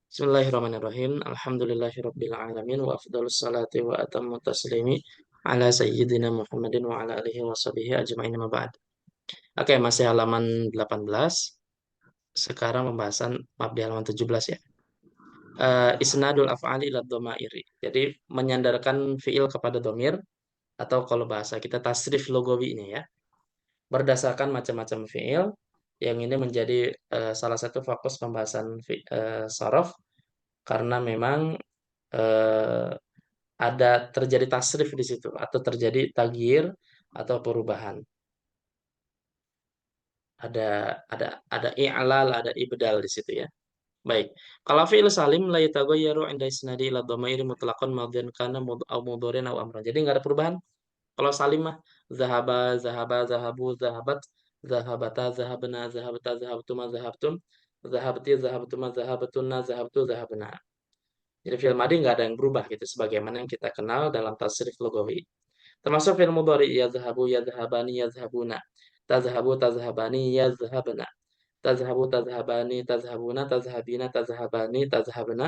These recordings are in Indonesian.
Bismillahirrahmanirrahim. Alhamdulillahirabbil alamin wa afdhalus salati wa atammu taslimi ala sayyidina Muhammadin wa ala alihi wa sahbihi ajma'in ma ba'd. Oke, masih halaman 18. Sekarang pembahasan maaf di halaman 17 ya. Isnadul af'ali ila dhamairi. Jadi menyandarkan fiil kepada domir atau kalau bahasa kita tasrif logawi ini ya. Berdasarkan macam-macam fiil yang ini menjadi salah satu fokus pembahasan sorof karena memang eh, ada terjadi tasrif di situ atau terjadi taghyir atau perubahan. Ada ada i'lal, ada ibdal di situ ya. Baik. Kalau fi'il salim la yataghayyaru 'inda isnadi ila dhamairi mutlaqan madhiyan kana aw mudhari'an aw amran. Jadi enggak ada perubahan. Kalau salim mah zahaba, zahaba, zahabu, zahabat, zahabata, zahabna, zahabta, zahabtuma, zahabtum, zahabti, zahabtuma, zahabatuna, zahabtu, zahabna. Jadi fi'il madhi nggak ada yang berubah gitu sebagaimana yang kita kenal dalam tasrif lugawi. Termasuk fi'il mudhari yazhabu, yazhabani, yazhabuna. Tazhabu, tazhabani, yazhabna. Tazhabu, tazhabani, tazhabuna, tazhabina, tazhabani, tazhabna.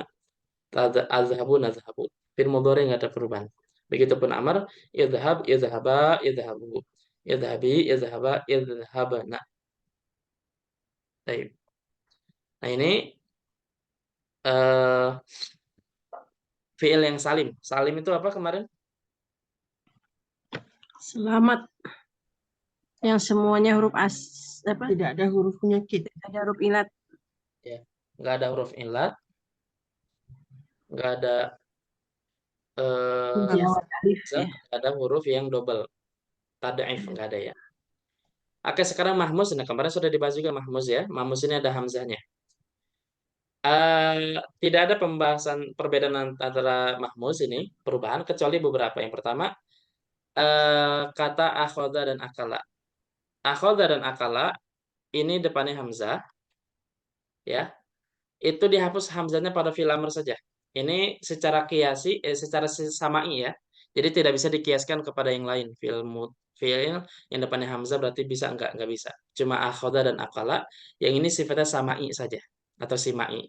Azhabu, nazhabu. Fi'il mudhari nggak ada perubahan. Begitupun amar, yazhab, yazhaba, yazhabu. Yazhabi, yazhaba, yazhabna. Baik. Nah ini eh fi'il yang salim. Salim itu apa kemarin? Selamat. Yang semuanya huruf apa? Tidak ada huruf penyakit. Tidak ada huruf ilat. Ya, nggak ada huruf ilat, nggak ada Lewat alif ya. nggak ada huruf yang double. Tad'if nggak ada ya. Oke, sekarang mahmuz. Nah, kemarin sudah dibahas juga mahmuz ya. Mahmuz ini ada hamzahnya. Tidak ada pembahasan perbedaan antara mahmuz ini, perubahan, kecuali beberapa. Yang pertama, kata akhoda dan akala. Akhoda dan akala, ini depannya hamzah, ya. Itu dihapus hamzahnya pada fi'il amr saja. Ini secara kiasi, secara samai ya. Jadi tidak bisa dikiaskan kepada yang lain. Fi'il yang depannya hamzah berarti bisa enggak bisa. Cuma akhoda dan akala, yang ini sifatnya samai saja atau simai.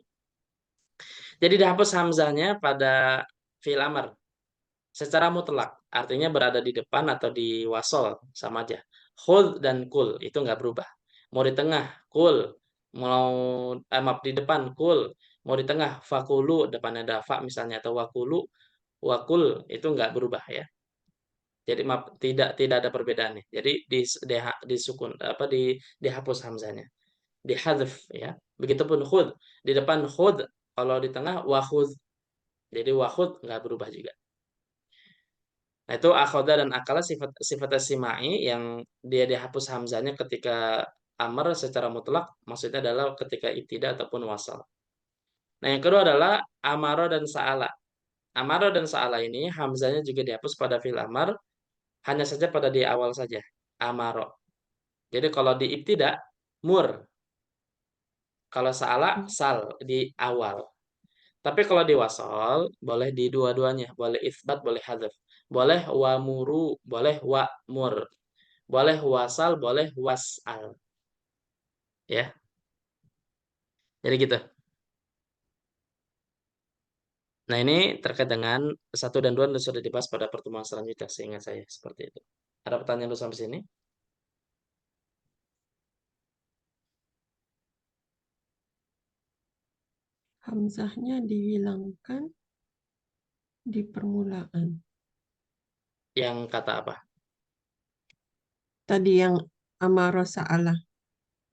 Jadi dihapus hamzahnya pada fi'il amr secara mutlak, artinya berada di depan atau di wasol sama aja. Khudh dan kul itu nggak berubah. Mau di tengah kul, mau maaf di depan kul, mau di tengah fakulu depannya ada fa misalnya atau wakulu wakul itu nggak berubah ya. Jadi maaf, tidak ada perbedaannya. Jadi disukun apa dihapus hamzahnya, dihadzf ya. Begitupun khudh di depan khudh, kalau di tengah wakhudh. Jadi wakhudh nggak berubah juga. Nah, itu akhoda dan akala sifat simai yang dia dihapus hamzahnya ketika amr secara mutlak, maksudnya adalah ketika ibtida ataupun wasal. Nah, yang kedua adalah amaro dan sa'ala. Amaro dan sa'ala ini hamzahnya juga dihapus pada fil amr, hanya saja pada di awal saja. Amaro. Jadi kalau di ibtida mur, kalau sa'ala sal di awal. Tapi kalau di wasal boleh di dua-duanya, boleh isbat, boleh hadzaf. Boleh wamuru, boleh wa'mur. Boleh wasal, boleh wasal. Ya, jadi gitu. Nah, ini terkait dengan 1 dan 2 sudah dibahas pada pertemuan selanjutnya, seingat saya seperti itu. Ada pertanyaan dulu sampai sini? Hamzahnya dihilangkan di permulaan. Yang kata apa? Tadi yang amaro sa'alah.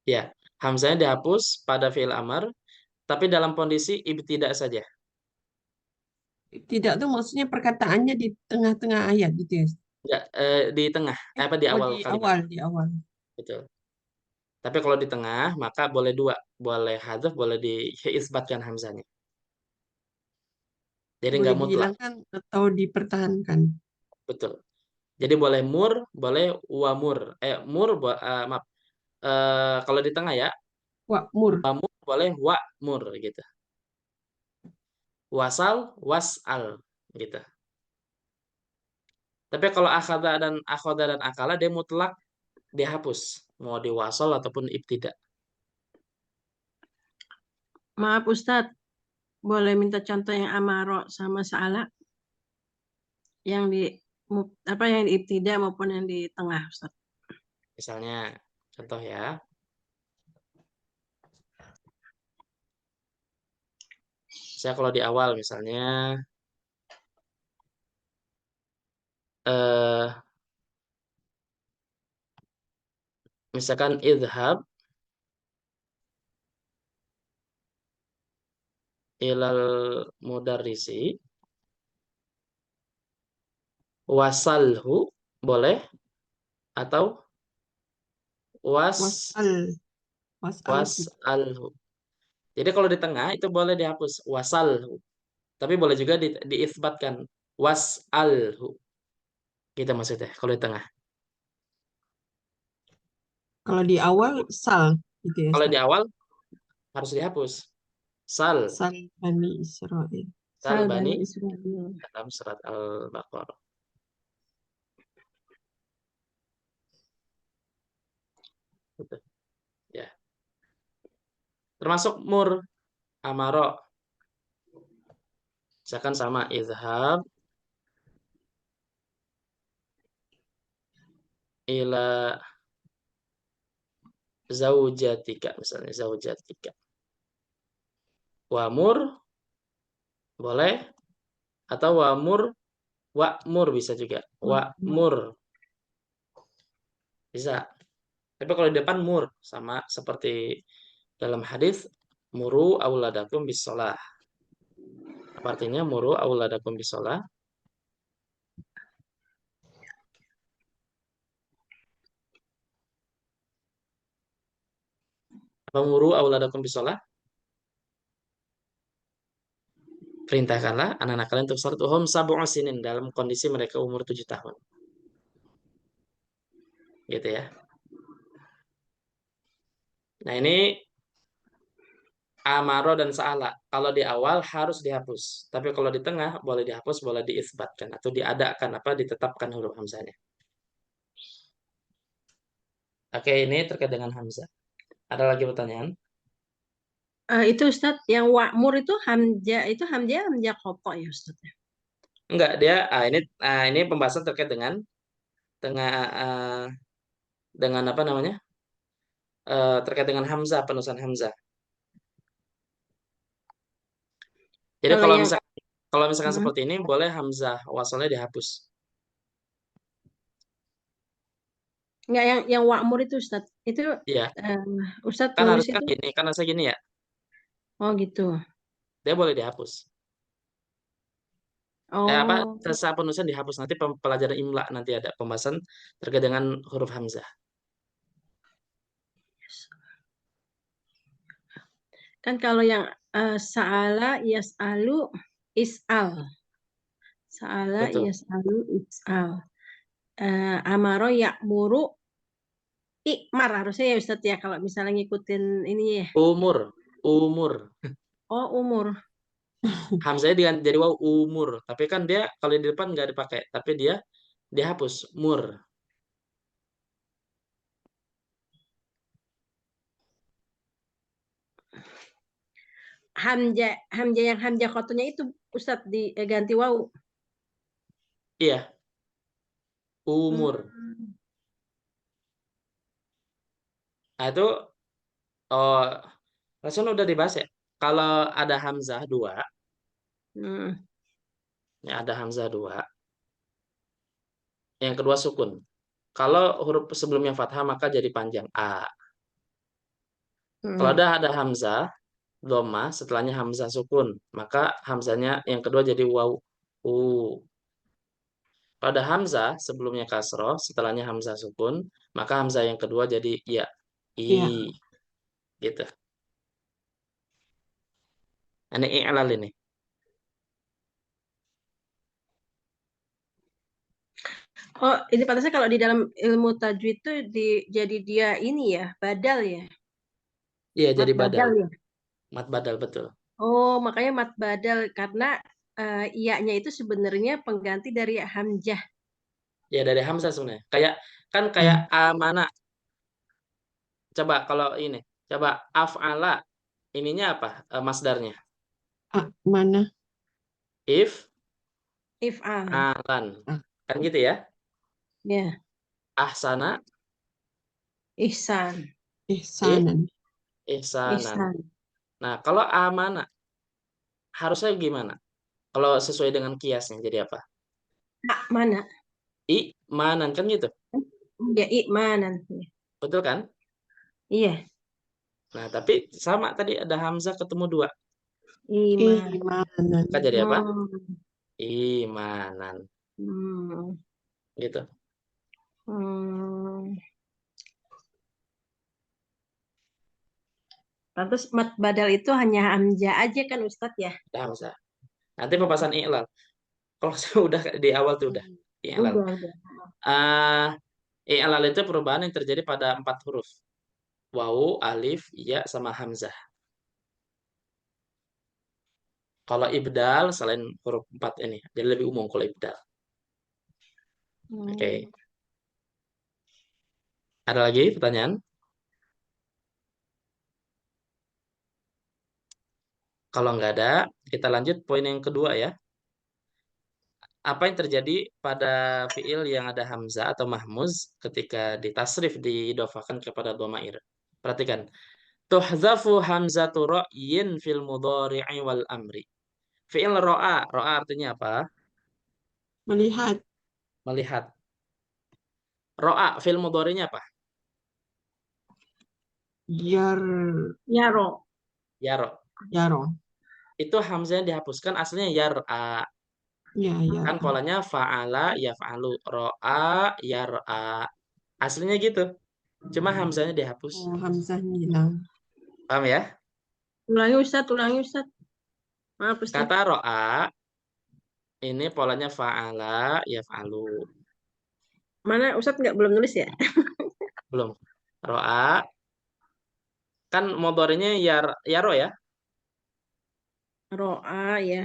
Ya, hamzahnya dihapus pada fi'il amar, tapi dalam kondisi ibtidak saja. Tidak tuh maksudnya perkataannya di tengah-tengah ayat gitu ya. Enggak, di tengah, apa di Oh, awal di kalimat. di awal. Betul. Tapi kalau di tengah, maka boleh dua. Boleh hadzaf, boleh diisbatkan hamzahnya. Jadi Boleh nggak mutlak. dihilangkan atau dipertahankan. Betul. Jadi boleh mur, boleh wamur. Mur, maaf. Kalau di tengah ya, Wa'mur. wamur boleh wa'mur gitu. Wasal, wasal gitu. Tapi kalau akhoda dan akala dia mutlak dihapus. Mau di wasal ataupun ibtidak. Maaf Ustadz, Boleh minta contoh yang amaro sama sa'ala yang di yang di ibtida maupun yang di tengah, Ustaz. Misalnya, contoh ya. Saya kalau di awal misalnya eh misalkan idhab ilal mudarrisi wasalhu, boleh, atau was Was'alhu. wasalhu. Jadi kalau di tengah itu boleh dihapus wasalhu, tapi boleh juga diisbatkan wasalhu. Gitu maksudnya kalau di tengah. Kalau di awal sal gitu ya Kalau Ustaz. di awal harus dihapus. Sal, Sal Bani Israel. sal Sal bani Bani Israil. dalam surat Al-Baqarah. Gitu. Ya. Termasuk mur, amaro. Misalkan sama izhab ila zaujatika, misalnya zaujatika. Wamur boleh, atau wa'mur bisa juga. Wa'mur bisa. Tapi kalau di depan mur sama seperti dalam hadis muru auladakum bisolah. Apa artinya muru auladakum bisolah? Apa muru auladakum bisolah? Perintahkanlah anak-anak kalian untuk salat uhum sab'u sinin, dalam kondisi mereka umur 7 tahun. Gitu ya. Nah, ini amaro dan sa'ala. Kalau di awal harus dihapus. Tapi kalau di tengah boleh dihapus, boleh diisbatkan atau diadakan, ditetapkan huruf hamzahnya. Oke, ini terkait dengan hamzah. Ada lagi pertanyaan? Itu Ustaz, yang wa'mur itu hamzah kotok ya Ustaz. Enggak, ini pembahasan terkait dengan dengan apa namanya? Terkait dengan hamzah, penulisan hamzah. Jadi Kalau kalau yang misalkan kalau misalkan hmm, seperti ini boleh hamzah wasalnya dihapus. enggak yang wa'mur itu Ustaz. Itu Iya, Ustaz kan nulis harusnya itu gini, kan harusnya gini ya. oh gitu. Dia boleh dihapus. Oh, Sesaat penulisan dihapus, nanti pelajaran imla nanti ada pembahasan terkait dengan huruf hamzah. kan kalau yang sa'ala yas'alu is'al. Sa'ala Betul. yas'alu is'al. Amaro ya'muru ikmar harusnya ya Ustaz ya kalau misalnya ngikutin ini ya. Umur. Oh, umur. Hamzahnya diganti jadi waw umur. Tapi kan dia kalau di depan nggak dipakai, tapi dia dihapus mur. Hamzah yang hamzah kotonya itu Ustaz diganti waw. Iya, umur. Hmm. Nah itu oh, rasanya udah dibahas ya. Kalau ada hamzah dua, Hmm. ya ada hamzah dua, yang kedua sukun. Kalau huruf sebelumnya fathah maka jadi panjang a. Kalau Hmm. ada hamzah dhamma setelahnya hamzah sukun, maka hamzahnya yang kedua jadi waw u. Pada hamzah sebelumnya kasroh, setelahnya hamzah sukun, maka hamzah yang kedua jadi ya, Iya. i, gitu. Ini i'lal ini. Oh, ini pantasnya kalau di dalam ilmu tajwid itu jadi dia ini ya, badal ya. Iya, Mat jadi badal. badal ya. Mat badal, betul. Oh, makanya mat badal karena iyanya itu sebenarnya pengganti dari hamzah. Ya, dari hamzah sebenarnya. Kayak Ya. amana. Coba kalau ini, coba af'ala. Ininya apa? Masdarnya. Mana? If If'al. alan. Ah, Kan gitu ya. Ya. Ahsana Ihsan. ihsanan. ihsanan. Ihsan. Nah, kalau amana harusnya gimana? Kalau sesuai dengan kiasnya jadi apa? Mana? Imanan kan gitu. Ya, ikmanan. Betul kan? Iya. Nah, tapi sama tadi ada hamzah ketemu dua. Iman. Imanan. Maka jadi apa? Hmm. Imanan. Hmm. Gitu. Hmm. Lantas mat badal itu hanya hamzah aja kan Ustadz ya? Ada hamzah. Nanti pembahasan i'lal. Kalau saya udah di awal tuh udah. I'lal. Udah. Ah, i'lal itu perubahan yang terjadi pada 4 huruf. Wawu, alif, ya, sama hamzah. Kalau ibdal selain huruf 4 ini, jadi lebih umum kalau ibdal. Oke. Hmm. Ada lagi pertanyaan? Kalau nggak ada, kita lanjut poin yang kedua ya. Apa yang terjadi pada fiil yang ada hamzah atau mahmuz ketika ditasrif diidhofakan kepada dhamair? Perhatikan. Tuhzafu hamzatu ra'yin fil mudhari'i wal amri. Fiil ro'a artinya apa? Melihat. Melihat. Ro'a fiil mudhari'nya apa? Yar. Yaro. Yaro. Yaro. Itu hamzahnya dihapuskan aslinya yar'a. Ya, yar. Kan polanya fa'ala yaf'alu, ro'a yar'a. Aslinya gitu. Cuma hamzahnya dihapus. Oh, hamzahnya hilang. Paham ya? Ulangi Ustadz. Maaf Ustadz. Kata ro'a ini polanya fa'ala yaf'alu. Mana Ustadz nggak belum nulis ya? Belum. Ro'a kan modornya yaro ya. Ro'a ya.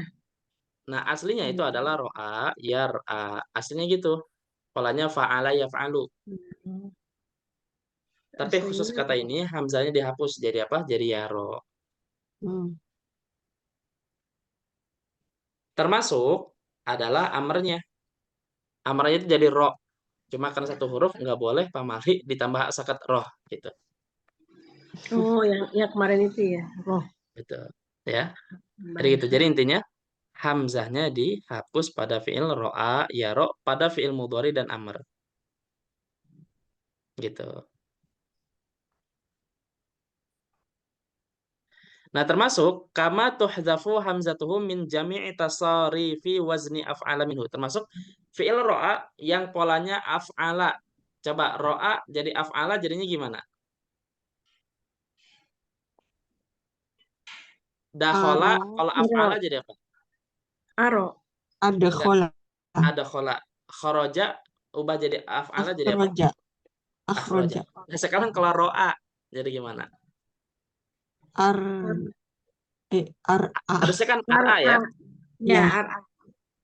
Nah, aslinya itu Hmm. adalah ro'a yar'a. Aslinya gitu. Polanya fa'ala yaf'alu. Tapi khusus Aslinya kata ini hamzahnya dihapus jadi apa? Jadi yaro. Hmm. Termasuk adalah amarnya. Amarnya itu jadi ro. Cuma karena satu huruf nggak boleh pamali ditambah sakat roh gitu. oh yang kemarin itu ya. Roh. Gitu. Ya. Jadi gitu. Jadi Bahasa. intinya hamzahnya dihapus pada fiil ro'a, yaro pada fiil mudhari dan amr. Gitu. Nah, termasuk kama tuhzafu hamzatuhu min jami'i tasarifi wazni af'ala minhu. Termasuk fi'il ro'a yang polanya af'ala. Coba ro'a jadi af'ala jadinya gimana? Dakhola Aro. kalau Aro. af'ala jadi apa? Aro. Ada Enggak, khola. ada khola. Khoroja ubah jadi af'ala jadi apa? Akhroja. Akhroja. Akhroja. Nah, sekarang kalau ro'a jadi gimana? Ar. Ar. Harusnya kan ar'a Ar'a. ya. Ya, Ya. ar'a.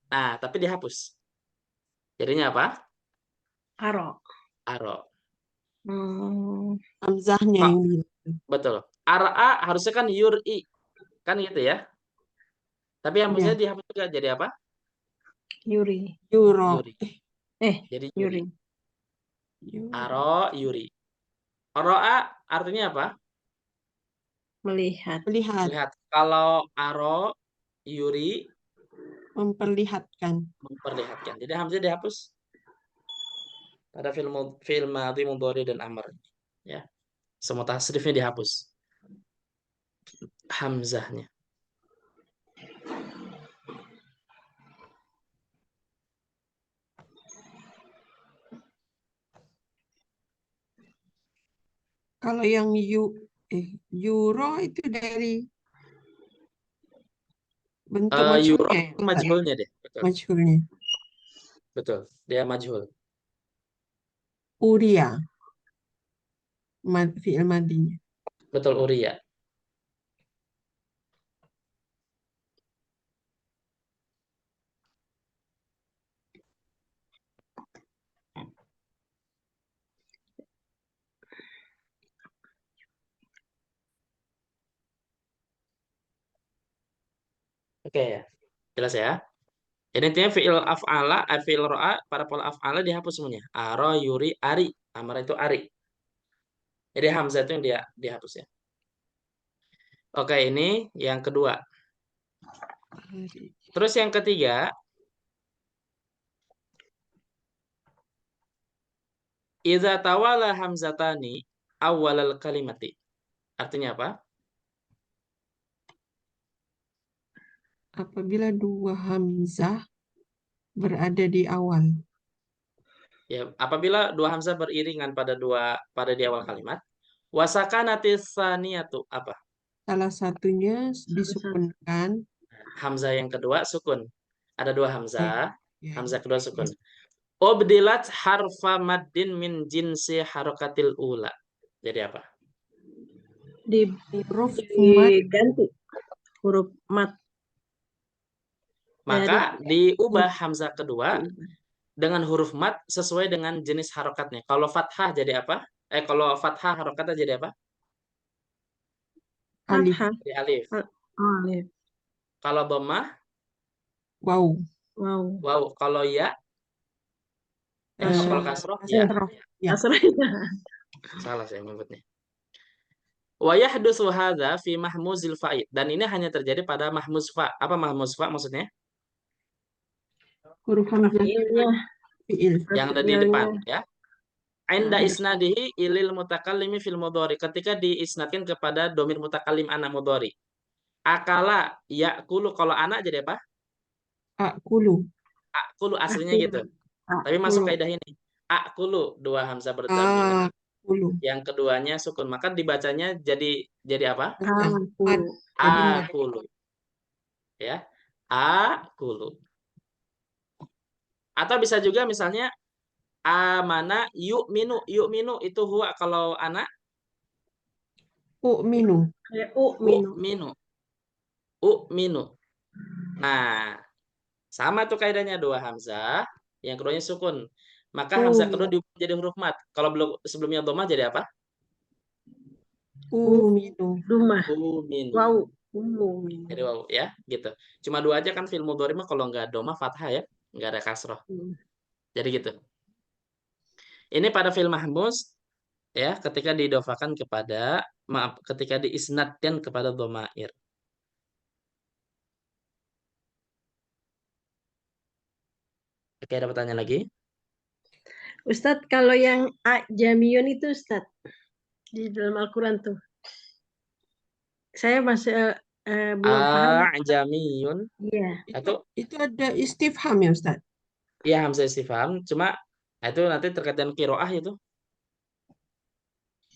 Nah, tapi dihapus. Jadinya apa? Aro. Aro. Hmm. Hamzahnya Kok yang hilang. betul. Ar'a harusnya kan yur'i. Kan gitu ya. Tapi yang Ya. misalnya dihapus juga jadi apa? Yuri. Euro. Yuri. Eh, Jadi Yuri. Yuri. Euro. Aro, Yuri. Ro'a artinya apa? Melihat. Melihat. Lihat. Kalau aro, Yuri Memperlihatkan. memperlihatkan. Jadi hamzah dihapus pada film madhi, mudhari dan amr. Ya. Semua tasrifnya dihapus. Hamzahnya. Kalau yang euro itu dari bentuk Euro majhulnya ya, Ustaz? majhulnya deh. Betul. Majhulnya. Betul. Dia majhul. Uria. Fi'il madinya. Betul Uria. Oke ya. Jelas ya. Jadi intinya fi'il ro'a, pada pola af'ala dihapus semuanya. Aro, yuri, ari. Amara itu ari. Jadi hamzah itu yang dia dihapus ya. Oke, ini yang kedua. Hari. Terus yang ketiga, idza tawala hamzatani awalal kalimati. Artinya apa? Apabila dua hamzah berada di awal. Ya, apabila dua hamzah beriringan pada di awal kalimat, wasakanatis saniyatu apa? Salah satunya Satu. disukunkan. Hamzah yang kedua sukun. Ada dua Ya, hamzah, ya, hamzah kedua sukun. Ubdilat harfa maddin min jinsi harokatil ula. Jadi apa? huruf mat Diganti huruf mat dari Maka diubah hamzah kedua dengan huruf mat sesuai dengan jenis harokatnya. Kalau fathah jadi apa? Kalau fathah harokatnya jadi apa? alif fathah. Jadi alif. Oh, alif. Kalau dhammah, waw. Wow. wow. Kalau ya, kalau kasroh, ya. Kasroh. Ya. Kasrah. Salah saya menyebutnya. Wa yahdutsu hadza fi mahmuzil fa'id. Dan ini hanya terjadi pada mahmuz fa. Apa mahmuz fa maksudnya? Huruf hamzah Fiilnya. fiil. Yang ada di Fiilnya. depan, ya. Inda Ya. isnadihi ilil mutakallimi fil mudhari. Ketika diisnadkan kepada domir mutakallim anak mudhari. Akala ya'kulu, kalau anak jadi apa? Akulu. Akulu aslinya Akulu. gitu. Tapi masuk Akulu. kaidah ini. Akulu, dua hamzah berdamir. Akulu. Yang keduanya sukun. Maka dibacanya jadi apa? Mad. Akulu. Jadi mad. Akulu. Ya. Akulu. Atau bisa juga misalnya amana yu'minu. Yu'minu itu huwa kalau anak. U'minu. Kayak minu. U'minu. U'minu. Nah, sama tuh kaidahnya, dua hamzah, yang keduanya sukun. Maka hamzah kedua diubah jadi huruf mat. Kalau belum sebelumnya dhammah jadi apa? U'minu. Dumah. Uminu. Wow. Jadi wow ya, gitu. Cuma dua aja kan fil mudhari mah kalau nggak dhammah fathah ya, nggak ada kasroh. Jadi gitu. Ini pada fil mahmuz ya, ketika diidofakan kepada, ketika diisnadkan kepada dhamair. Oke, ada pertanyaan lagi? Ustadz, kalau yang ajamiyun itu Ustadz di dalam Al-Quran tuh, saya masih belum paham. Ajamiyun. Iya. Itu ada istifham ya Ustaz? Iya, hamzah istifham. Cuma itu nanti terkait dengan qiraah itu.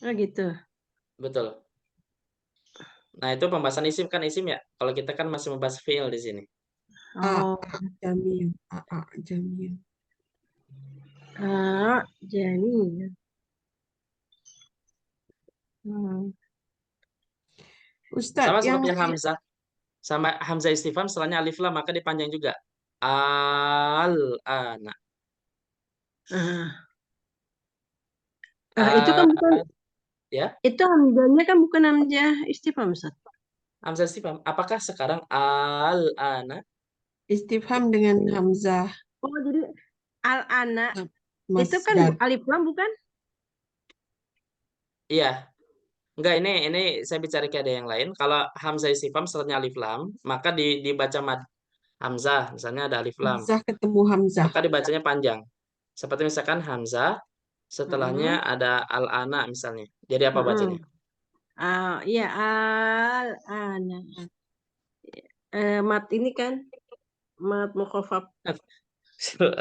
Oh gitu. Betul. Nah, itu pembahasan isim kan isim ya. Kalau kita kan masih membahas fi'il di sini. Oh. Jamiyun. Jamiyun. Ajamiyun. Ustaz, Sama yang seperti hamzah. Sama hamzah istifham setelahnya alif lam maka dipanjang juga. Al-ana. Itu kan bukan, ya. itu hamzahnya kan bukan hamzah istifham Ustaz. Hamzah istifham. Apakah sekarang al-ana? istifham dengan hamzah Oh, jadi al-ana itu kan masdar. alif lam bukan? Iya. Enggak, ini saya bicara ke ada yang lain. Kalau hamzah istifham setelahnya alif lam, maka dibaca mad. Hamzah, misalnya ada alif lam. Hamzah ketemu hamzah. Maka dibacanya panjang. Seperti misalkan hamzah, setelahnya ada al-ana misalnya. Jadi apa bacanya? Iya, al-ana. Mat ini kan mat mukhafaf.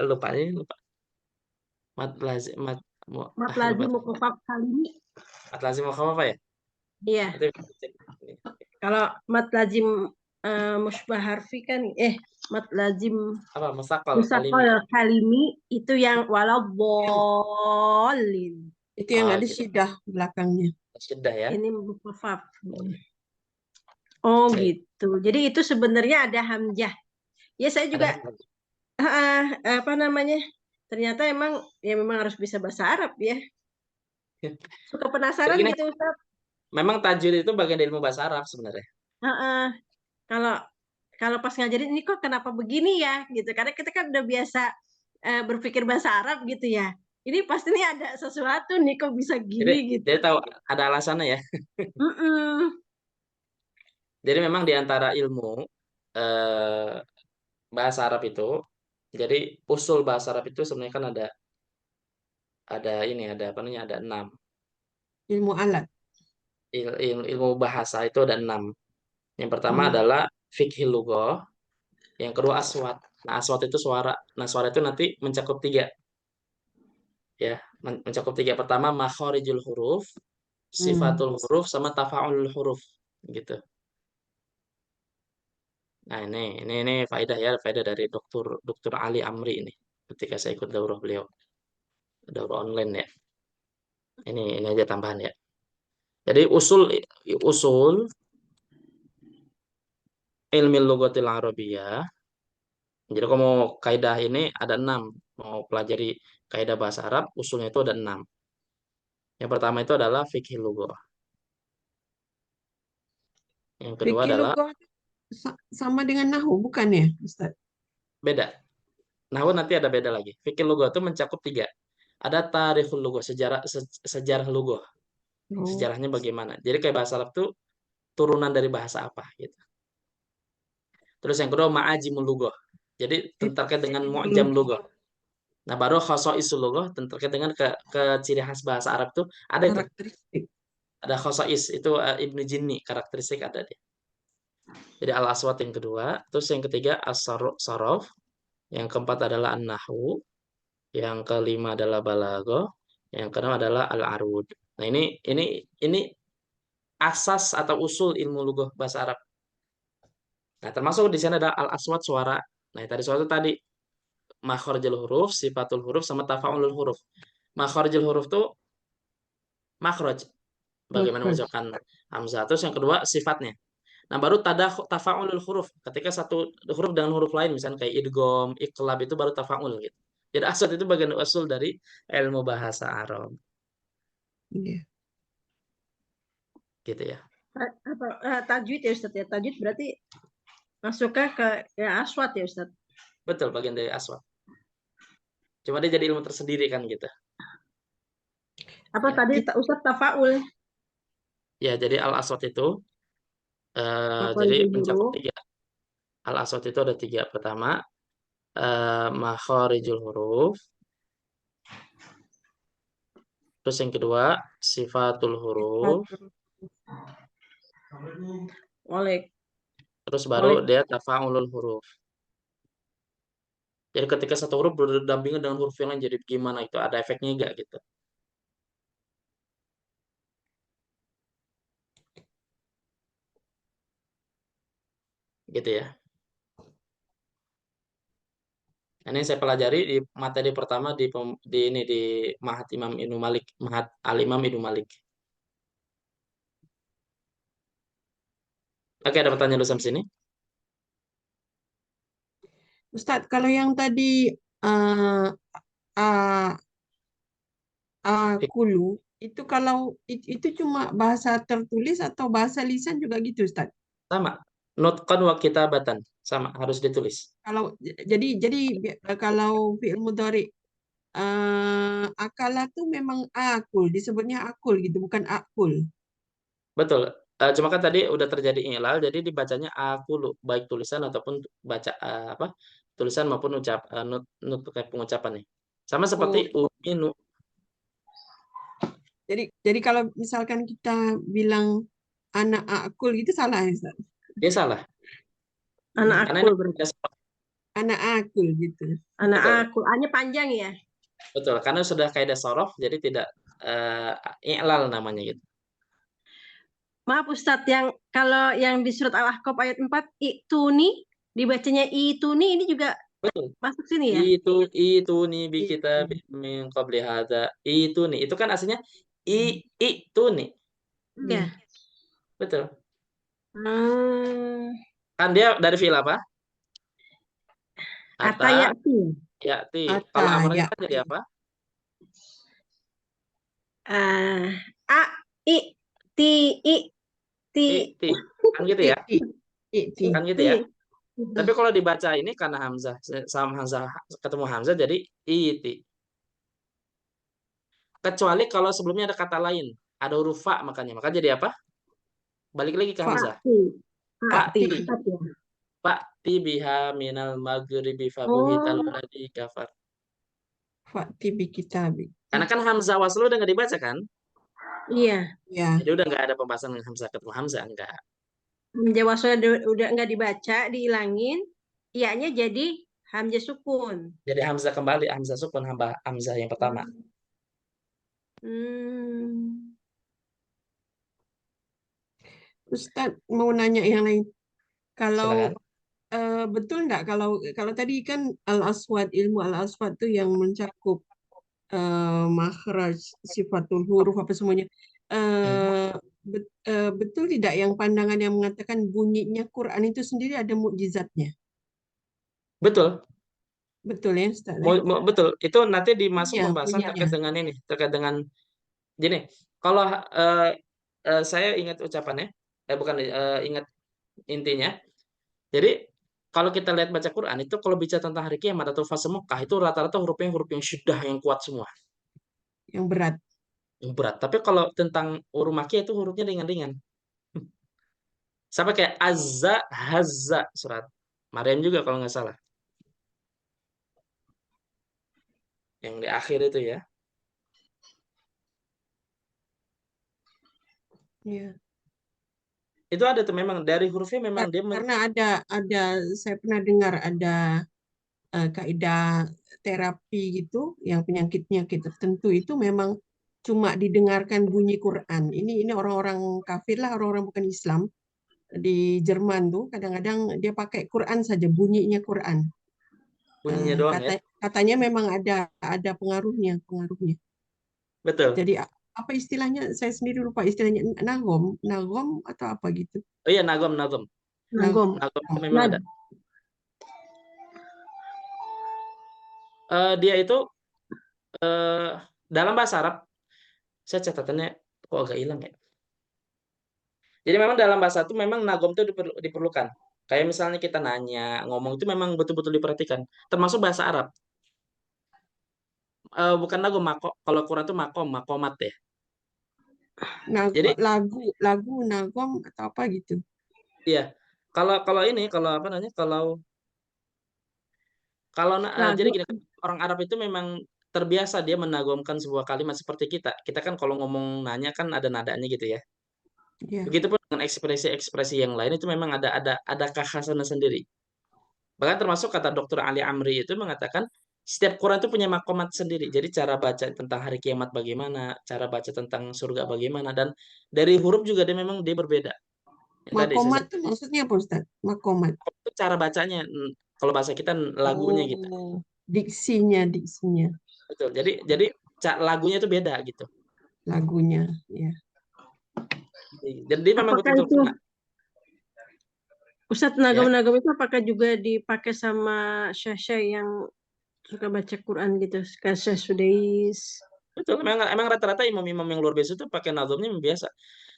Lupa. Mat lazim Mat lazim mukhafaf kalimi. Mat lazim mukhafaf apa ya? Iya. Kalau mat lazim musbah harfi kan mat lazim apa? Musaqal kalimi itu yang waladhdallin. Itu yang ada gitu. syiddah belakangnya. Syiddah ya. Ini mukhafaf. Oh gitu. Jadi itu sebenarnya ada hamzah. Ya saya juga apa namanya? Ternyata memang harus bisa bahasa Arab ya. Suka penasaran Jadi, gitu Ustaz. Memang tajwid itu bagian dari ilmu bahasa Arab sebenarnya. kalau pas ngajarin ini kok kenapa begini ya gitu. Karena kita kan udah biasa berpikir bahasa Arab gitu ya. Ini pasti nih ada sesuatu nih kok bisa Jadi gini gitu. dia tahu ada alasannya ya. Mm-mm. Jadi memang di antara ilmu eh, bahasa Arab itu, jadi usul bahasa Arab itu sebenarnya kan ada apa namanya, ada 6. Ilmu alat. Ilmu bahasa itu ada 6. Yang pertama Hmm. adalah fiqhil lughah, yang kedua aswat. Nah, aswat itu suara. Nah, suara itu nanti mencakup 3 ya, mencakup 3. Pertama makharijul huruf, Hmm. sifatul huruf, sama tafa'ulul huruf gitu. Nah, ini faedah ya, faedah dari Dr. Ali Amri ini ketika saya ikut daurah beliau, daurah online ya. Ini aja tambahan ya. Jadi usul ilmi lughatil arabiyyah. Jadi kalau mau kaidah ini ada 6. Mau pelajari kaidah bahasa Arab, usulnya itu ada 6. Yang pertama itu adalah fikih lughah. Yang kedua Fikih adalah lugah sama dengan nahu, bukan ya, Ustaz? beda. Nahwu nanti ada beda lagi. Fikih lughah itu mencakup 3. Ada tarikhul lughah, sejarah lughah. Oh, Sejarahnya bagaimana. Jadi kayak bahasa Arab itu turunan dari bahasa apa gitu. Terus yang kedua ma'ajimul lughah. Jadi itu terkait dengan mu'jam belum lughah. Nah, baru khosaisul lughah terkait dengan ke ciri khas bahasa Arab tuh ada itu. karakteristik. Ada khosais itu Ibnu Jinni, karakteristik ada dia. Jadi al-aswat yang kedua, terus yang ketiga as-sorof, yang keempat adalah an-nahwu, yang kelima adalah balaghah, yang keenam adalah al-arud. Nah, ini asas atau usul ilmu lughah bahasa Arab. Nah, termasuk di sana ada al-aswat suara. Nah, tadi suara itu tadi makharijul huruf, sifatul huruf, sama tafa'ulul huruf. Makharijul huruf tuh makhraj, bagaimana Makhraj. mengucapkan hamzah. Terus yang kedua sifatnya. Nah, baru tafa'ulul huruf. Ketika satu huruf dengan huruf lain, misalnya kayak idgham, iqlab, itu baru tafa'ul gitu. Jadi asal itu bagian usul dari ilmu bahasa Arab Iya. gitu ya. Apa tajwid ya Ustaz ya? Tajwid berarti masuknya ke ya aswat ya Ustaz. Betul, bagian dari aswad. Cuma dia jadi ilmu tersendiri kan gitu. Apa Ya, tadi Ustaz tafaul? ya jadi al-aswad itu jadi Makharijul mencakup huruf. 3. Al-aswad itu ada 3. Pertama makharijul huruf. Terus yang kedua sifatul huruf. Oleh Terus baru oleh dia tafa'ulul huruf. Jadi ketika satu huruf berdampingan dengan huruf yang lain, jadi gimana itu, ada efeknya enggak gitu. Gitu ya. Ini saya pelajari di materi pertama di Mahat Imam Ibnu Malik, Mahat Al-Imam Ibnu Malik. Oke, ada pertanyaan dulu sampai sini? Ustadz, kalau yang tadi uh, uh, kulu, itu kalau itu cuma bahasa tertulis atau bahasa lisan juga gitu, Ustadz? Sama. Nutqan wa kitabatan. Sama, harus ditulis. Kalau jadi kalau fi'il mudhari akala tuh memang akul, disebutnya akul gitu, bukan akul. Betul. Cuma kan tadi udah terjadi ilal, jadi dibacanya akulu, baik tulisan ataupun baca apa? Tulisan maupun kayak pengucapan nih. Sama seperti Oh, uminu. jadi kalau misalkan kita bilang anak akul gitu salah ya, Ustaz? Dia salah. anak Karena akul ini berarti. Anak akul gitu. Anak betul. akul. A-nya panjang ya. Betul, karena sudah kaidah sorof, jadi tidak i'lal namanya gitu. Maaf Ustadz, yang kalau yang di surat Al-Ahqaf ayat 4 ituni dibacanya ituni ini juga Betul. masuk sini ya? Itu nih bi kita Itu. min qabli hadza. Itu nih. Itu kan aslinya itu nih. Ya. Betul. Hmm. Kan dia dari fi'il apa? Ata, Atayati. ya'ti. Ata Kalau amarnya ya. kan jadi apa? A i ti i ti Ti. Kan gitu Ti, ya? ti, ti, ti. Kan gitu ti ya? Tapi kalau dibaca ini karena hamzah sama hamzah ketemu hamzah jadi iti. Kecuali kalau sebelumnya ada kata lain, ada huruf fa makanya. Maka jadi apa? Balik lagi ke hamzah. Fa'ti. Fa'ti. Fa'ti. Tetap ya. Fa'ti biha minal maghribi fabuhital Oh, ladzi kafar. Fa'ti bi kitabi. Karena kan hamzah waslu udah nggak dibaca kan? iya. Ya, Jadi udah nggak ada pembahasan hamzah ketemu hamzah enggak. Jawa udah nggak dibaca, dihilangin. Iya-nya jadi hamzah sukun. Jadi hamzah kembali, hamzah sukun, hamzah yang pertama. Hmm. Ustadz mau nanya yang lain. Kalau Silakan. betul enggak kalau tadi kan al-aswad, ilmu al-aswad tuh yang mencakup makhraj, sifatul huruf apa semuanya. Hmm. Betul tidak yang pandangan yang mengatakan bunyinya Quran itu sendiri ada mukjizatnya? Betul. Betul ya, Ustaz ya? Betul. Itu nanti dimasuk Iya, pembahasan bunyinya. terkait dengan ini, terkait dengan gini. Kalau saya ingat ucapannya, bukan ingat intinya. Jadi kalau kita lihat baca Quran itu kalau bicara tentang hari kiamat atau fase Mekah itu rata-rata hurufnya huruf yang syiddah yang kuat semua, Yang berat. yang berat. Tapi kalau tentang huruf Makkiyah itu hurufnya ringan-ringan. Sampai kayak azza, hazza surat Maryam juga kalau nggak salah. Yang di akhir itu ya. Iya. Itu ada tuh memang dari hurufnya memang dia Karena ada saya pernah dengar ada kaidah terapi gitu yang penyakit-penyakit tertentu itu memang cuma didengarkan bunyi Quran. Ini orang-orang kafir lah, orang-orang bukan Islam di Jerman tuh kadang-kadang dia pakai Quran saja, bunyinya Quran. bunyinya doang ya. Katanya memang ada pengaruhnya. Betul. Jadi apa istilahnya? Saya sendiri lupa istilahnya, nagom atau apa gitu. Oh iya, nagom, nagom. Nagom. Nagom itu memang Nad. ada. Dia itu dalam bahasa Arab, saya catatannya kok agak hilang ya. Jadi memang dalam bahasa itu memang nagom itu diperlukan. Kayak misalnya kita nanya, ngomong itu memang betul-betul diperhatikan. Termasuk bahasa Arab. Bukan nagom, kalau Quran itu makomat ya. Jadi Lagu nagom atau apa gitu. iya, kalau kalau ini, kalau apa namanya, kalau jadi Lagu. gini, orang Arab itu memang terbiasa dia menagomkan sebuah kalimat seperti kita. Kita kan kalau ngomong nanya kan ada nadanya gitu ya. Ya. Begitupun dengan ekspresi-ekspresi yang lain itu memang ada kekhasannya sendiri. Bahkan termasuk kata Dr. Ali Amri itu mengatakan setiap Quran itu punya makomat sendiri. Jadi cara baca tentang hari kiamat bagaimana, cara baca tentang surga bagaimana, dan dari huruf juga dia memang dia berbeda. Yang tadi Makomat tuh maksudnya apa, Ustaz? Makomat. itu cara bacanya. Kalau bahasa kita lagunya gitu. Oh, diksinya. Betul. Jadi lagunya itu beda gitu. Lagunya, ya. Jadi memang Apakah betul-betul itu kena. Ustadz Ya, nagom-nagom itu apakah juga dipakai sama syekh-syekh yang suka baca Quran gitu, kayak Syekh Sudais, betul. Emang rata-rata imam-imam yang luar biasa itu pakai nazomnya biasa.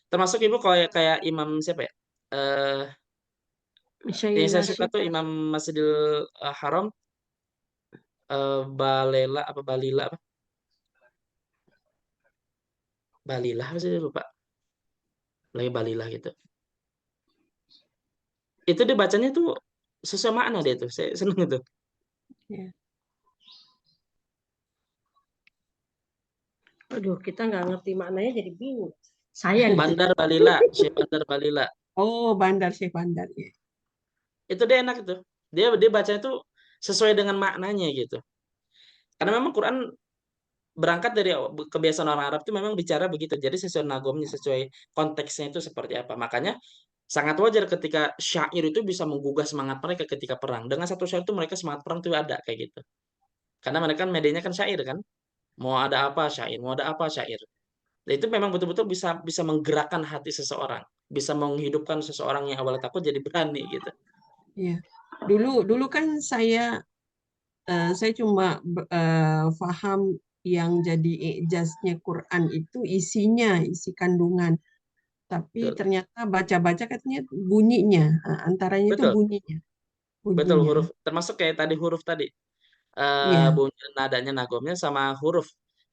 Termasuk ibu kayak imam siapa ya? Eh yang saya Syailah suka tuh Imam Masjidil Haram, Balela apa Balila apa? Balilah apa sih lupa. Lagi Balilah gitu. Itu dibacanya tuh sesuai makna dia tuh. Saya seneng itu. Ya. Aduh, kita nggak ngerti maknanya jadi bingung. Saya gitu. Bandar Balila, Syekh Bandar Balila. Oh, Syekh Bandar, ya. Itu dia enak itu. Dia bacanya tuh sesuai dengan maknanya gitu. Karena memang Quran berangkat dari kebiasaan orang Arab itu memang bicara begitu. Jadi sesuai nagomnya, sesuai konteksnya itu seperti apa. Makanya sangat wajar ketika syair itu bisa menggugah semangat mereka ketika perang. Dengan satu syair itu mereka semangat perang tuh ada kayak gitu. Karena mereka kan medianya kan syair kan. Mau ada apa syair, mau ada apa syair. Dan itu memang betul-betul bisa bisa menggerakkan hati seseorang, bisa menghidupkan seseorang yang awalnya takut jadi berani gitu. Ya. Dulu kan saya cuma paham yang jadi ijaznya Quran itu isi kandungan. Tapi Betul. ternyata baca-baca katanya bunyinya, antaranya itu Betul. bunyinya. Betul, bunyinya. huruf termasuk kayak tadi huruf tadi. Iya. Bunyi nadanya nagomnya sama huruf.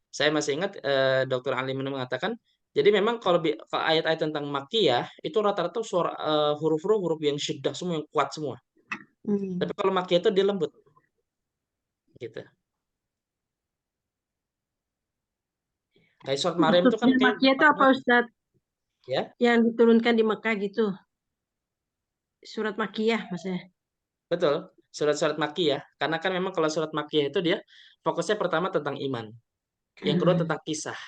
Saya masih ingat Dr. Alimin mengatakan, jadi memang kalau kalau ayat-ayat tentang Makkiyah itu rata-rata suara huruf-huruf yang syiddah semua, yang kuat semua. Tapi kalau Makkiyah itu dia lembut. Gitu. Kayak surat Maryam itu kan Maksudnya kayak Makkiyah itu apa Ustaz? ya, Yang diturunkan di Mekah gitu. Surat Makkiyah maksudnya. betul. Surat-surat Makkiyah, karena kan memang kalau surat Makkiyah itu dia fokusnya pertama tentang iman, yang kedua tentang kisah.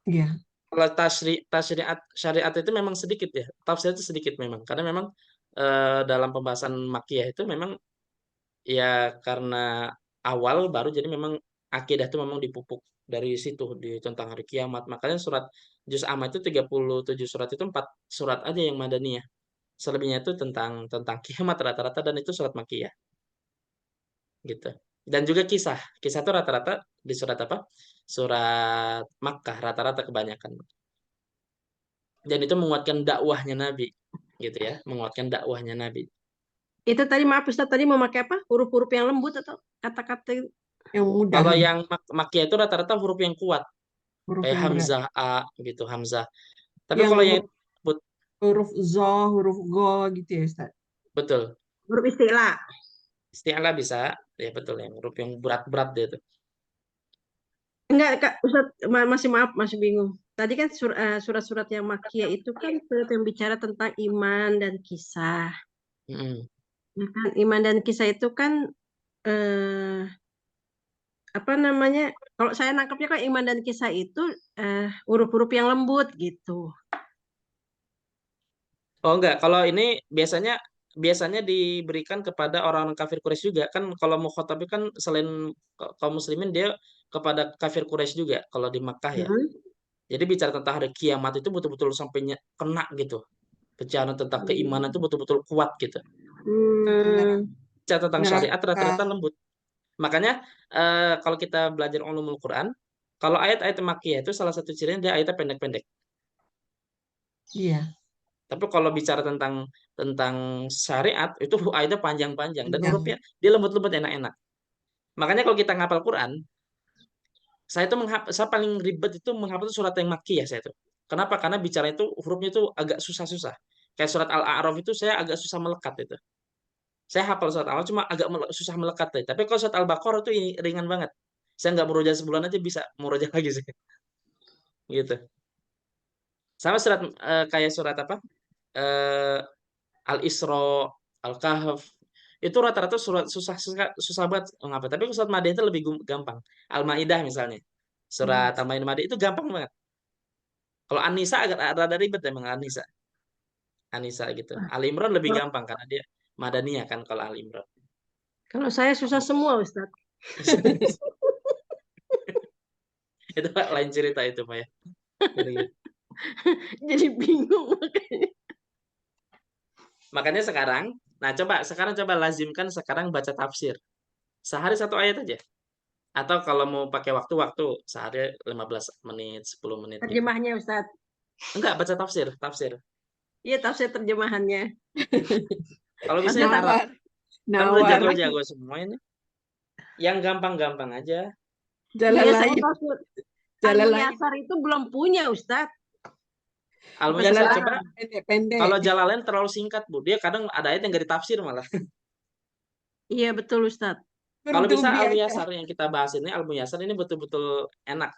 Iya. Kalau tasyriat syariat itu memang sedikit ya, tafsir itu sedikit memang, karena memang dalam pembahasan Makkiyah itu memang ya karena awal baru, jadi memang akidah itu memang dipupuk dari situ tentang hari kiamat. Makanya surat Juz Amma itu 37 surat itu 4 surat aja yang Madaniyah. Selebihnya itu tentang kiamat rata-rata, dan itu surat Makkiyah gitu. Dan juga kisah. Kisah itu rata-rata di surat apa? Surat Makkah rata-rata kebanyakan. Dan itu menguatkan dakwahnya Nabi gitu ya, menguatkan dakwahnya Nabi. Itu tadi maaf Ustaz, tadi mau pakai apa? Huruf-huruf yang lembut atau kata-kata Yang mudah, Kalau yang Makkiyah itu rata-rata huruf yang kuat, huruf kayak yang berat. Hamzah A gitu, Hamzah. Tapi Yang kalau yang huruf zo, huruf go gitu ya Ustaz. betul, huruf istilah? isti'la bisa, ya betul, yang huruf yang berat-berat dia itu. Enggak, Kak, Ustaz, masih maaf, masih bingung. Tadi kan surat-surat yang Makkiyah itu kan surat yang bicara tentang iman dan kisah. Mm-mm. Ya kan? Iman dan kisah itu kan eh, apa namanya? Kalau saya nangkapnya kan iman dan kisah itu huruf-huruf yang lembut gitu. Oh enggak, kalau ini biasanya biasanya diberikan kepada orang-orang kafir Quraisy juga kan. Kalau mukhatab kan selain kaum muslimin, dia kepada kafir Quraisy juga kalau di Makkah ya. Hmm. Jadi bicara tentang hari kiamat itu betul-betul sampai kena gitu. Bicara tentang keimanan itu betul-betul kuat gitu. Hmm. Bicara tentang syariat Neraka. rata-rata lembut. Makanya kalau kita belajar ulumul Quran, kalau ayat-ayat Makkiyah itu salah satu cirinya dia ayatnya pendek-pendek. Iya, Tapi kalau bicara tentang syariat itu ayatnya panjang-panjang dan panjang. hurufnya dia lembut-lembut, enak-enak. Makanya kalau kita ngapal Quran, saya paling ribet itu menghafal surat yang Makkiyah saya itu. Kenapa? Karena bicara itu hurufnya itu agak susah-susah. Kayak surat Al-A'raf itu saya agak susah melekat itu. Saya hafal surat Al-A'raf cuma agak susah melekat deh. Tapi kalau surat Al-Baqarah itu ringan banget. Saya nggak murojaah sebulan aja bisa murojaah lagi sih. Gitu. Sama surat kayak surat apa? Eh, Al-Isra, Al-Kahf. Itu rata-rata surat susah, susah, susah banget ngapa. Tapi surat Ma'idah itu lebih gampang. Al-Maidah misalnya. Hmm. Surat Al-Maidah itu gampang banget. Kalau An-Nisa agak rada ribet memang An-Nisa. An-Nisa gitu. Al-Imran lebih gampang karena dia Madaniyah kan kalau Al-Imran. Kalau saya susah semua, Ustaz. Itu Pak, lain cerita itu Pak ya. Gitu. Jadi bingung makanya. Makanya sekarang coba lazimkan sekarang baca tafsir. Sehari satu ayat aja. Atau kalau mau pakai waktu sehari 15 menit, 10 menit gitu. Terjemahnya, Ustaz. Enggak, baca tafsir, tafsir. Iya, tafsir terjemahannya. Kalau bisa yang Arab. Nawar, Kan udah nawar. jago-jago semua ini. Yang gampang-gampang aja. Jalan Iya, saya lain, tafsir jalan lain, Al-Muyassar itu belum punya, Ustaz. Al-Muyassar jalan coba. lain pendek-pendek. Kalau Jalalain terlalu singkat, Bu. Dia kadang ada ayat yang nggak ditafsir malah. Iya, betul, Ustaz. Kalau bisa Bertubi aja. Al-Muyassar yang kita bahas ini, Al-Muyassar ini betul-betul enak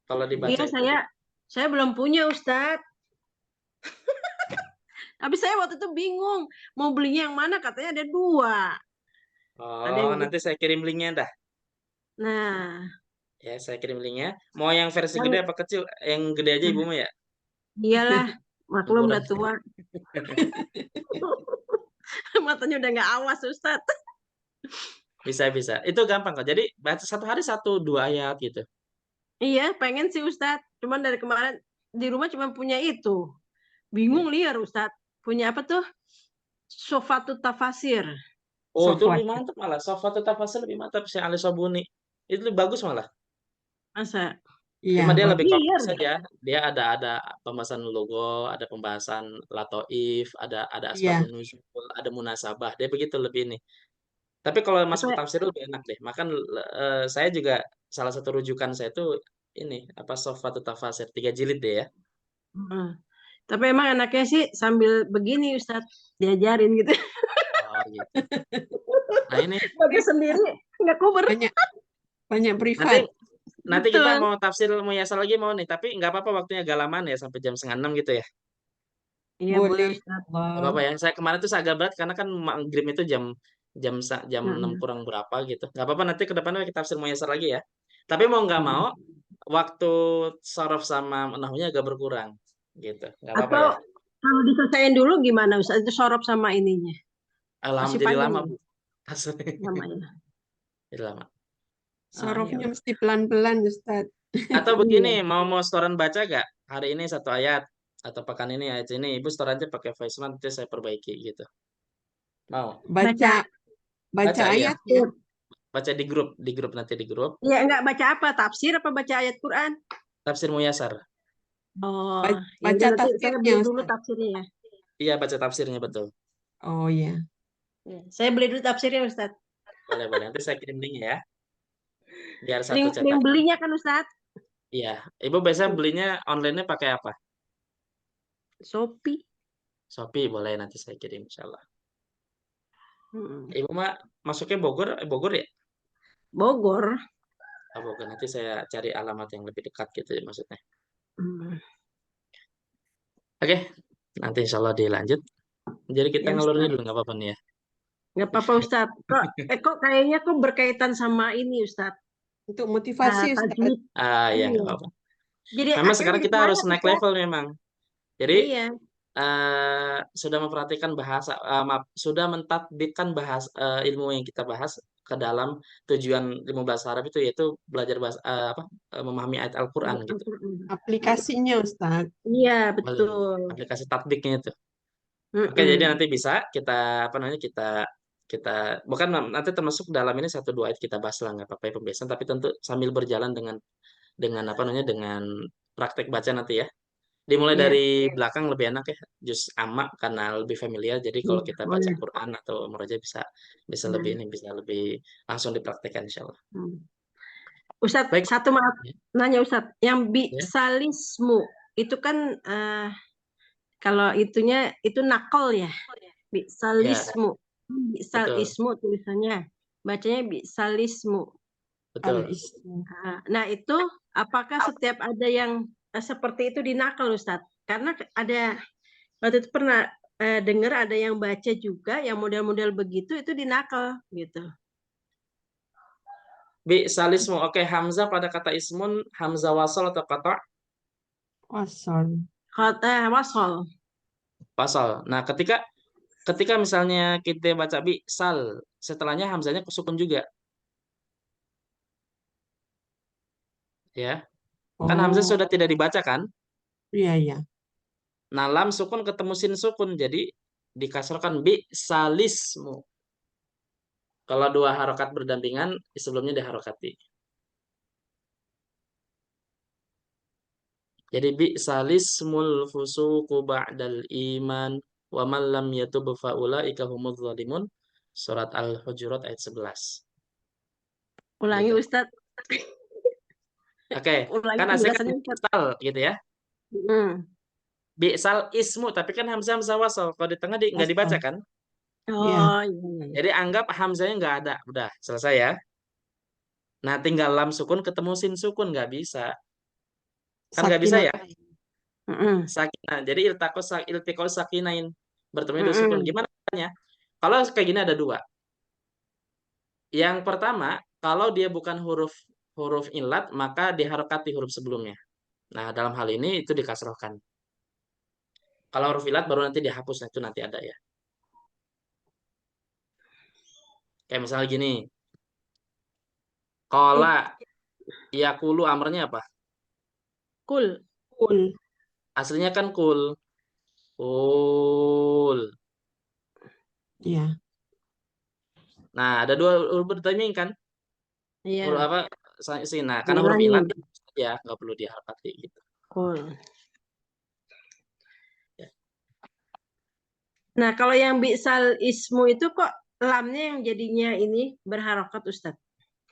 kalau dibaca Iya, itu. saya belum punya, Ustaz. Tapi saya waktu itu bingung mau belinya yang mana, katanya ada 2. Ada Oh, yang nanti saya kirim linknya dah. Nah, Ya, saya kirim linknya. Mau yang versi yang gede apa kecil? Yang gede aja Ibu mah ya. iyalah, maklum Ukuran. udah tua. Matanya udah nggak awas, Ustaz. Bisa. Itu gampang kok. Jadi baca satu hari 1-2 ayat gitu. Iya, pengen sih, Ustaz. Cuman dari kemarin di rumah cuma punya itu. Bingung liar, Ustaz. Punya apa tuh? Sofatut Tafasir. Oh, itu Sofwan. lebih mantap malah. Sofatul Tafasir lebih mantap si Ali Sobuni. Itu lebih bagus malah. Masa? Iya, Cuma dia lebih bagus. Liar. kompleks saja. Dia ada pembahasan logo, ada pembahasan latoif, ada Iya, asbabun nuzul, ada munasabah. Dia begitu lebih ini. Tapi kalau masuk ke Apa? tafsir lebih enak deh. Makan saya juga salah satu rujukan saya itu ini apa Sofatul Tafasir 3 jilid deh ya. Heeh. Tapi emang enaknya sih sambil begini Ustadz diajarin gitu. Oh gitu. Nah ini Baca sendiri nggak kuber. Banyak banyak nanti privat. nanti kita Betul. mau tafsir Muyasar lagi mau nih, tapi nggak apa-apa waktunya agak lamaan ya sampai jam 5:30 gitu ya. Iya boleh Boleh. Ustadz. Nggak Allah. apa-apa ya. Saya kemarin tuh agak berat karena kan maghrib itu jam jam 6 Heeh. kurang berapa gitu. Nggak apa-apa nanti ke depannya kita tafsir Muyasar lagi ya. Tapi mau nggak Heeh. mau waktu sorof sama nahwunya agak berkurang gitu. Nggak apa-apa Atau ya. kalau diselesaikan dulu gimana Ustadz? Itu sorop sama ininya. Masih Jadi panjang lama ya? Bu. Lama ya? Jadi lama. Ah, ya Sorofnya udah. mesti pelan-pelan, Ustadz. Atau begini, Iya. mau setoran baca gak? Hari ini 1 ayat atau pekan ini ayat ini, Ibu setoran aja pakai voice note nanti saya perbaiki gitu. Mau? Baca Baca baca Baca ya. ayat ya. Baca di grup nanti di grup. ya enggak baca apa? Tafsir apa baca ayat Quran? Tafsir Muyasar. Oh, ya Baca udah nanti saya tafsirnya, beli dulu Ustadz. tafsirnya ya. Iya, baca tafsirnya betul. Oh ya. Ya, saya beli dulu tafsirnya Ustadz. Boleh, boleh. Nanti saya kirim linknya ya. Biar satu Link cetakan. belinya kan Ustadz? Iya. Ibu biasanya belinya online-nya pakai apa? Shopee. Shopee boleh nanti saya kirim insyaallah. Mm. Ibu mah masuknya Bogor, Bogor ya? Bogor. Oh, Bogor. Nanti saya cari alamat yang lebih dekat gitu ya maksudnya. Mm. Oke, nanti insyaallah dilanjut. Jadi kita Ya ngalur ini Ustadz. dulu nggak apa-apa nih ya. Nggak apa-apa Ustadz. Kok kayaknya kok berkaitan sama ini Ustadz. Untuk motivasi, Ustadz. Tajwid. Ah ya nggak Iya. apa-apa. Jadi Memang akhirnya sekarang jadi kita harus semangat naik Ustadz. level memang. Jadi Iya. sudah memperhatikan bahasa, maaf, sudah mentatbikkan bahasa ilmu yang kita bahas ke dalam tujuan ilmu bahasa Arab itu yaitu belajar bahasa memahami ayat Al-Qur'an gitu. Aplikasinya, Ustadz. Iya, Boleh. betul. Aplikasi tatbiknya itu. Oke, jadi Mm-mm. nanti bisa kita apa namanya kita kita bukan nanti termasuk dalam ini 1 2 ayat kita bahas lah nggak apa-apa ya pembahasan tapi tentu sambil berjalan dengan apa namanya dengan praktek baca nanti ya. Dimulai Iya, dari belakang lebih enak ya, juz amma karena lebih familiar. Jadi kalau iya, kita baca boleh. Quran atau murojaah bisa bisa lebih Nah, ini bisa lebih langsung dipraktekkan insyaallah. hmm. Ustadz, Baik. satu maaf, Ya, nanya Ustadz, yang ya. bisalismu itu kan kalau itunya itu nakal ya, Ya, bisalismu, bisal betul. ismu tulisannya, bacanya bisalismu. Betul. Al-Islam. Nah itu apakah setiap ada yang seperti itu dinakal Ustadz? Karena ada waktu itu pernah dengar ada yang baca juga yang model-model begitu itu dinakal gitu. Bi salismu. Oke, hamzah pada kata ismun, hamzah wasal atau kata Wasol. Kata wasol. wasal. Nah, ketika ketika misalnya kita baca bi sal, setelahnya hamzahnya sukun juga, ya. Kan hamzah Oh, sudah tidak dibaca kan? iya, iya. Nah, lam sukun ketemu sin sukun, jadi dikasrkan bi salismu. Kalau 2 harokat berdampingan, sebelumnya diharokati. Jadi bi salismul fusuqu ba'dal iman wa man lam yatub fa ulaika humudz zalimun. Surat Al-Hujurat ayat 11. Ulangi Gitu. Ustadz. Oke, Ulangi kan asli kan penjelasannya Ustadz. sal gitu ya. Hmm. Bi'sal ismu, tapi kan hamzah hamzah wasal. Kalau di tengah nggak dibaca Wasol. kan? Iya. Oh iya, iya. Jadi anggap hamzahnya nggak ada. Udah, selesai ya. Nah, tinggal lam sukun ketemu sin sukun. Nggak bisa. Kan nggak bisa Sakinah. ya? Mm-mm. Sakinah. Jadi iltiqos sakinain. Bertemu dua sukun. Mm-mm. Gimana caranya? Kalau kayak gini ada 2. Yang pertama, kalau dia bukan huruf huruf ilat, maka diharokati huruf sebelumnya. Nah, dalam hal ini itu dikasrohkan. Kalau huruf ilat baru nanti dihapus. Nah, itu nanti ada ya. Kayak misalnya gini. Kola yakulu amarnya apa? Cool. Kul. Aslinya kan kul. Kul. Iya. Nah, ada 2 huruf bertaming kan? Huruf Iya, apa? Nah, karena huruf diulangi. ilat ya nggak perlu diharapati gitu. Cool. Ya. Nah, kalau yang bi'sal ismu itu kok lamnya yang jadinya ini berharokat, Ustadz?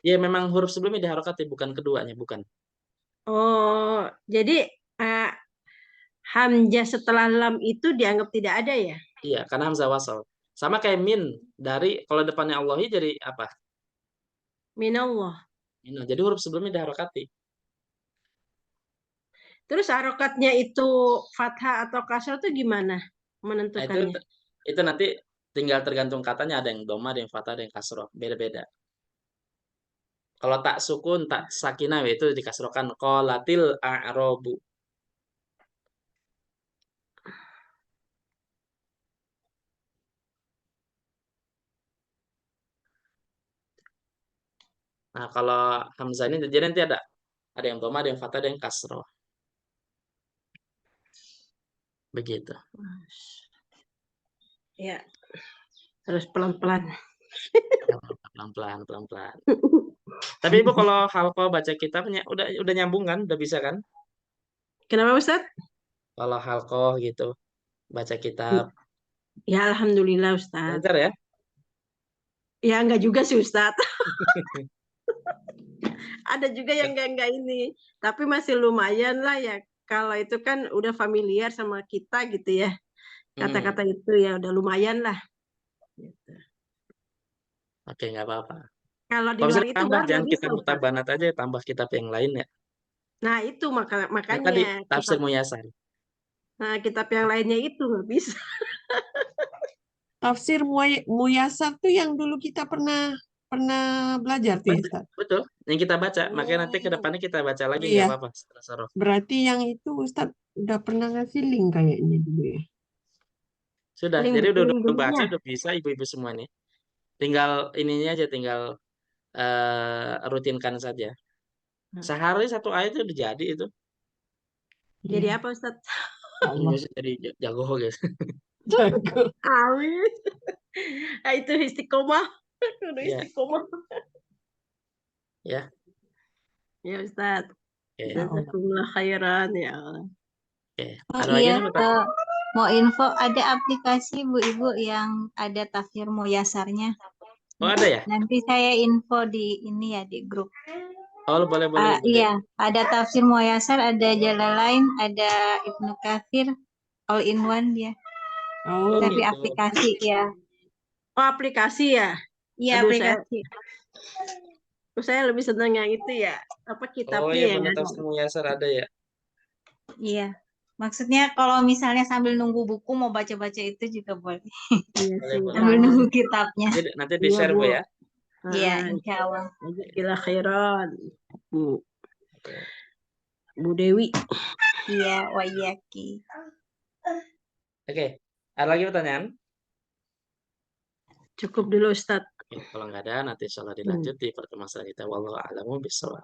Ya memang huruf sebelumnya diharokati, bukan keduanya, bukan. Oh, jadi hamzah setelah lam itu dianggap tidak ada ya? Iya, karena hamzah wasal. Sama kayak min dari kalau depannya Allahi jadi apa? Minallah. Min. Jadi huruf sebelumnya diharokati. Terus harokatnya itu fathah atau kasrah itu gimana Nah, menentukannya? itu nanti tinggal tergantung katanya, ada yang doma, ada yang fathah, ada yang kasroh, beda-beda. Kalau tak sukun, tak sakinah itu dikasrohkan qolatil a'robu. Nah, kalau hamzah ini jadi nanti ada yang doma, ada yang fathah, ada yang kasroh. Begitu. Ya, terus pelan-pelan. Pelan-pelan, pelan-pelan. Tapi Ibu kalau halqah baca kitabnya udah nyambung kan? Udah bisa kan? Kenapa Ustadz? Kalau halqah gitu baca kitab Ya Alhamdulillah Ustadz. lancar ya? Ya enggak juga sih Ustadz. Ada juga yang enggak ini. Tapi masih lumayan lah ya. Kalau itu kan udah familiar sama kita gitu ya. Kata-kata itu ya udah lumayan lah. Gitu. Oke, nggak apa-apa. Kalau di Kalau luar misalnya itu tambah, baru jangan nggak bisa kitab Ustadz. mutabanat aja, tambah kitab yang lain ya. Nah itu Yang makanya tadi tafsir kitab, Muyasar. nah, kitab yang lainnya itu nggak bisa. Tafsir Muyasar tuh yang dulu kita pernah belajar tuh ya, Betul, Ustaz? betul. Yang kita baca. Makanya nanti ke Oh, depannya kita baca lagi, nggak iya. apa-apa. Setelah sorof. Berarti yang itu Ustaz udah pernah ngasih link kayaknya dulu ya. Sudah, Link jadi udah baca, dulunya. udah bisa ibu-ibu semuanya. Tinggal ininya aja, tinggal rutinkan saja. Sehari satu ayat itu udah jadi itu. Jadi Iya, apa Ustadz? Allah. Bisa jadi jago guys. Jago. Amin. Ah, itu istiqomah. Udah Ya, istiqomah. ya. Ya Ustadz. Oke, Ya Allah. Jazakumullah khairan ya Allah. oke. Oh Ada lagi iya, nih pertanyaan? mau info ada aplikasi Bu-Ibu yang ada tafsir Muyasarnya. Oh, ada ya? Nanti saya info di ini ya di grup. Oh, boleh boleh Ibu deh. Iya, ada tafsir Muyasar, ada Jalalain, ada Ibnu Katsir, all in one dia. Oh, Tapi gitu. aplikasi ya. Oh aplikasi ya? Iya Aduh aplikasi. saya lebih senang yang itu ya. Apa Oh kitabnya iya, yang benar ada? tafsir Muyasar ada ya. Iya. Maksudnya kalau misalnya sambil nunggu buku mau baca-baca itu juga boleh. Iya Boleh sih. boleh. Sambil nunggu kitabnya. Nanti di Iya share Bu. Bu ya. Iya, Ah, insya Allah. Jazakallah khairan. Bu. Oke. Bu Dewi. Iya, wayaki. Oke. Ada lagi pertanyaan? Cukup dulu Ustadz. Oke, kalau nggak ada nanti insyaallah dilanjut di pertemuan selanjutnya. Wallahu a'lamu bishawab.